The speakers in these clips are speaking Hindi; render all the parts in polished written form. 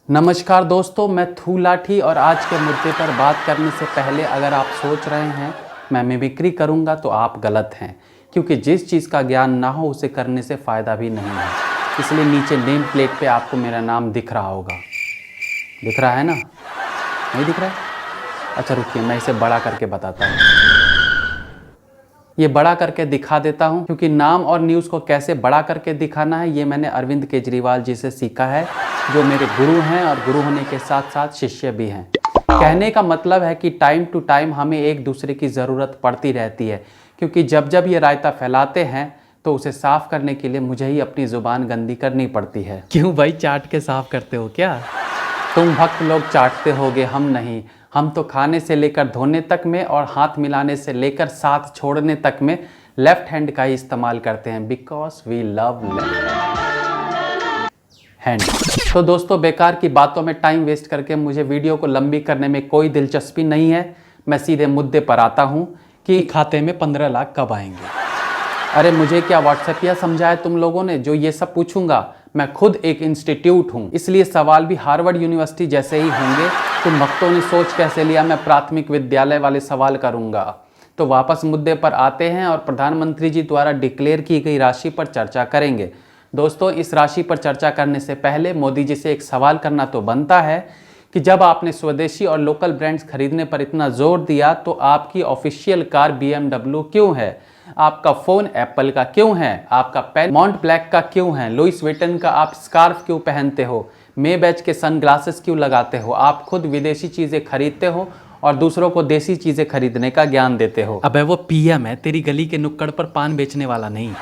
नमस्कार दोस्तों, मैं थू लाठी और आज के मुद्दे पर बात करने से पहले अगर आप सोच रहे हैं मैं मिमिक्री करूंगा तो आप गलत हैं, क्योंकि जिस चीज़ का ज्ञान ना हो उसे करने से फ़ायदा भी नहीं है। इसलिए नीचे नेम प्लेट पे आपको मेरा नाम दिख रहा होगा। दिख रहा है ना? नहीं दिख रहा है? अच्छा रुकिए, मैं इसे बड़ा करके बताता हूँ। ये बड़ा करके दिखा देता हूँ, क्योंकि नाम और न्यूज़ को कैसे बड़ा करके दिखाना है ये मैंने अरविंद केजरीवाल जी से सीखा है, जो मेरे गुरु हैं और गुरु होने के साथ साथ शिष्य भी हैं। कहने का मतलब है कि टाइम टू टाइम हमें एक दूसरे की ज़रूरत पड़ती रहती है, क्योंकि जब जब ये रायता फैलाते हैं तो उसे साफ़ करने के लिए मुझे ही अपनी ज़ुबान गंदी करनी पड़ती है। क्यों भाई, चाट के साफ़ करते हो क्या? तुम भक्त लोग चाटते होगे, हम नहीं। हम तो खाने से लेकर धोने तक में और हाथ मिलाने से लेकर साथ छोड़ने तक में लेफ्ट हैंड का ही इस्तेमाल करते हैं, because we love left hand. तो दोस्तों, बेकार की बातों में टाइम वेस्ट करके मुझे वीडियो को लंबी करने में कोई दिलचस्पी नहीं है। मैं सीधे मुद्दे पर आता हूँ कि खाते में 15 लाख कब आएंगे। अरे मुझे क्या व्हाट्सएप या समझा है तुम लोगों ने जो ये सब पूछूंगा? मैं खुद एक इंस्टीट्यूट हूँ, इसलिए सवाल भी हार्वर्ड यूनिवर्सिटी जैसे ही होंगे। तुम भक्तों ने सोच कैसे लिया मैं प्राथमिक विद्यालय वाले सवाल करूंगा? तो वापस मुद्दे पर आते हैं और प्रधानमंत्री जी द्वारा डिक्लेयर की गई राशि पर चर्चा करेंगे। दोस्तों, इस राशि पर चर्चा करने से पहले मोदी जी से एक सवाल करना तो बनता है कि जब आपने स्वदेशी और लोकल ब्रांड्स खरीदने पर इतना जोर दिया तो आपकी ऑफिशियल कार BMW क्यों है? आपका फ़ोन एप्पल का क्यों है? आपका पेन मॉन्ट ब्लैक का क्यों है? लुइस विटन का आप स्कार्फ क्यों पहनते हो? मेबैच के सनग्लासेस क्यों लगाते हो? आप खुद विदेशी चीज़ें खरीदते हो और दूसरों को देसी चीज़ें खरीदने का ज्ञान देते हो। अबे वो PM है, तेरी गली के नुक्कड़ पर पान बेचने वाला नहीं।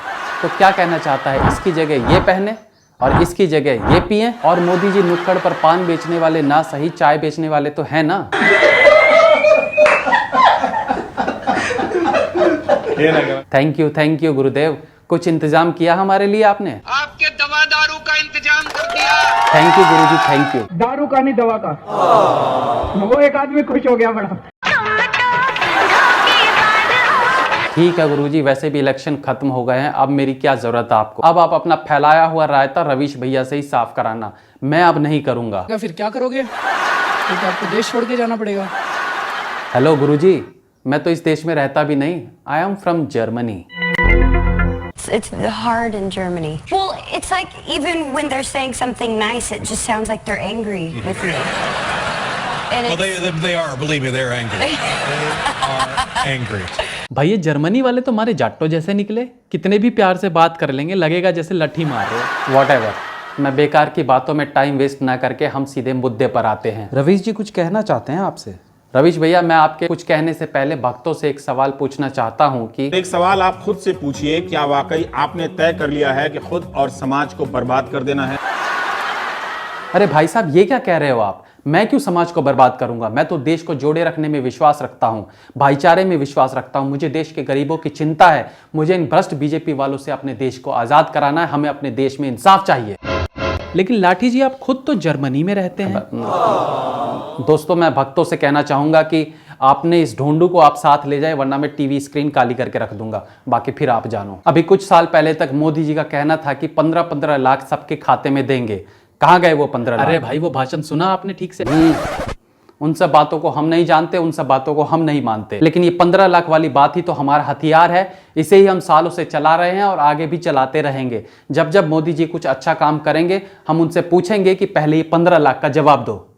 तो क्या कहना चाहता है? इसकी जगह ये पहने और इसकी जगह ये पिए। और मोदी जी नुक्कड़ पर पान बेचने वाले ना सही, चाय बेचने वाले तो हैं ना। थैंक यू गुरुदेव। कुछ इंतजाम किया हमारे लिए आपने? आपके दवा दारू का इंतजाम कर दिया। Thank you Guruji, thank you. दारू का नहीं, दवा का। वो एक आदमी खुश हो गया बड़ा। ठीक है गुरुजी, वैसे भी इलेक्शन खत्म हो गए हैं, अब मेरी क्या जरूरत है आपको? अब आप अपना फैलाया हुआ रायता रवीश भैया से ही साफ कराना, मैं अब नहीं करूंगा। फिर क्या करोगे? तो आपको देश छोड़ के जाना पड़ेगा। हेलो गुरुजी, मैं तो इस देश में रहता भी नहीं। I am from Germany. It's hard in Germany. Well, it's like even when they're saying something nice, it just sounds like they're angry with me. And Well, they are. Believe me, they're angry. They are angry. भाई ये जर्मनी वाले तो हमारे जाट्टो जैसे निकले, कितने भी प्यार से बात कर लेंगे, लगेगा जैसे लट्ठी मार रहे हो। Whatever. मैं बेकार की बातों में टाइम वेस्ट ना करके हम सीधे मुद्दे पर आते हैं। रवीश जी कुछ कहना चाहते हैं आपसे? रवीश भैया, मैं आपके कुछ कहने से पहले भक्तों से एक सवाल पूछना चाहता हूं कि एक सवाल आप खुद से पूछिए, क्या वाकई आपने तय कर लिया है कि खुद और समाज को बर्बाद कर देना है? अरे भाई साहब, ये क्या कह रहे हो आप? मैं क्यों समाज को बर्बाद करूंगा? मैं तो देश को जोड़े रखने में विश्वास रखता हूं, भाईचारे में विश्वास रखता हूं। मुझे देश के गरीबों की चिंता है। मुझे इन भ्रष्ट बीजेपी वालों से अपने देश को आजाद कराना है। हमें अपने देश में इंसाफ चाहिए। लेकिन लाठी जी, आप खुद तो जर्मनी में रहते हैं। दोस्तों, मैं भक्तों से कहना चाहूंगा कि आपने इस ढोंडू को आप साथ ले जाए, वरना मैं टीवी स्क्रीन काली करके रख दूंगा। बाकी फिर आप जानो। अभी कुछ साल पहले तक मोदी जी का कहना था कि 15-15 लाख सबके खाते में देंगे। कहाँ गए वो 15 लाख? अरे भाई, वो भाषण सुना आपने ठीक से? उन सब बातों को हम नहीं जानते, उन सब बातों को हम नहीं मानते। लेकिन ये 15 लाख वाली बात ही तो हमारा हथियार है। इसे ही हम सालों से चला रहे हैं और आगे भी चलाते रहेंगे। जब जब मोदी जी कुछ अच्छा काम करेंगे, हम उनसे पूछेंगे कि पहले ये 15 लाख का जवाब दो।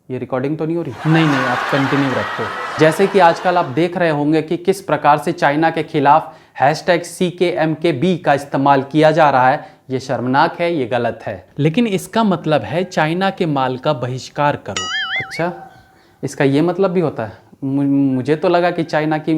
ये रिकॉर्डिंग तो नहीं हो रही? नहीं, आप कंटिन्यू रखो। जैसे कि आजकल आप देख रहे होंगे कि किस प्रकार से चाइना के खिलाफ #CKMKB का इस्तेमाल किया जा रहा है। ये शर्मनाक है, ये गलत है। लेकिन इसका मतलब है चाइना के माल का बहिष्कार करो। अच्छा, इसका ये मतलब भी होता है? मुझे तो लगा कि चाइना की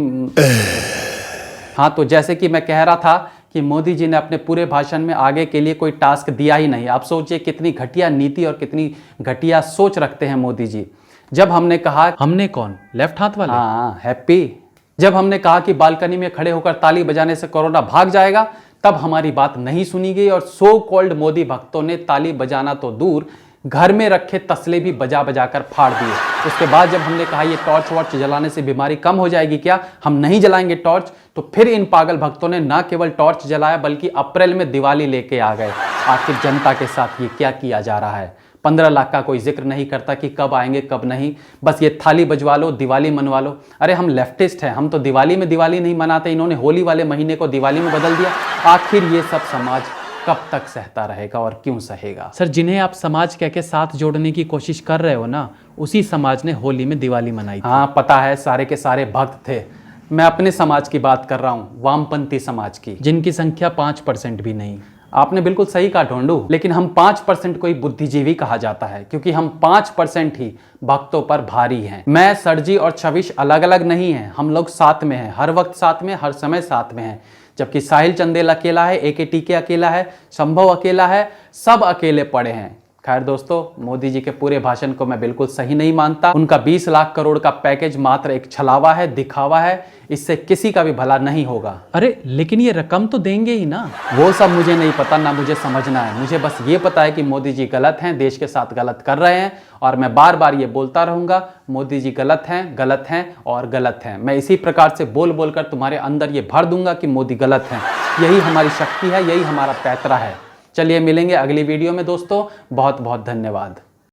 हाँ, तो जैसे कि मैं कह रहा था कि मोदी जी ने अपने पूरे भाषण में आगे के लिए कोई टास्क दिया ही नहीं। आप सोचिए कितनी घटिया नीति और कितनी घटिया सोच रखते हैं मोदी जी। जब हमने कहा, हमने कौन, लेफ्ट हाथ वाले? हाँ, हैप्पी। जब हमने कहा कि बालकनी में खड़े होकर ताली बजाने से कोरोना भाग जाएगा, तब हमारी बात नहीं सुनी गई और सो कॉल्ड मोदी भक्तों ने ताली बजाना तो दूर, घर में रखे तसले भी बजा बजा कर फाड़ दिए। उसके बाद जब हमने कहा ये टॉर्च वॉर्च जलाने से बीमारी कम हो जाएगी क्या, हम नहीं जलाएंगे टॉर्च, तो फिर इन पागल भक्तों ने ना केवल टॉर्च जलाया बल्कि अप्रैल में दिवाली लेके आ गए। आखिर जनता के साथ ये क्या किया जा रहा है? 15 लाख का कोई जिक्र नहीं करता कि कब आएंगे कब नहीं, बस ये थाली बजवा लो, दिवाली मनवा लो। अरे हम लेफ्टिस्ट हैं, हम तो दिवाली में दिवाली नहीं मनाते, इन्होंने होली वाले महीने को दिवाली में बदल दिया। आखिर ये सब समाज कब तक सहता रहेगा और क्यों सहेगा? सर, जिन्हें आप समाज कह के साथ जोड़ने की कोशिश कर रहे हो ना, उसी समाज ने होली में दिवाली मनाई। हाँ पता है, सारे के सारे भक्त थे। मैं अपने समाज की बात कर रहा हूँ, वामपंथी समाज की, जिनकी संख्या 5% भी नहीं। आपने बिल्कुल सही कहा ढोंडू, लेकिन हम 5% को ही बुद्धिजीवी कहा जाता है, क्योंकि हम 5% ही भक्तों पर भारी हैं। मैं, सरजी और छविश अलग अलग नहीं हैं, हम लोग साथ में हैं, हर वक्त साथ में, हर समय साथ में हैं। जबकि साहिल चंदेल अकेला है, एके टीके अकेला है, संभव अकेला है, सब अकेले पड़े हैं। खैर दोस्तों, मोदी जी के पूरे भाषण को मैं बिल्कुल सही नहीं मानता। उनका 20 लाख करोड़ का पैकेज मात्र एक छलावा है, दिखावा है, इससे किसी का भी भला नहीं होगा। अरे लेकिन ये रकम तो देंगे ही ना। वो सब मुझे नहीं पता, ना मुझे समझना है। मुझे बस ये पता है कि मोदी जी गलत हैं, देश के साथ गलत कर रहे हैं, और मैं बार बार ये बोलता रहूंगा, मोदी जी गलत हैं और गलत हैं। मैं इसी प्रकार से बोल बोल कर तुम्हारे अंदर ये भर दूंगा कि मोदी गलत हैं। यही हमारी शक्ति है, यही हमारा पैतरा है। चलिए मिलेंगे अगली वीडियो में दोस्तों, बहुत बहुत धन्यवाद।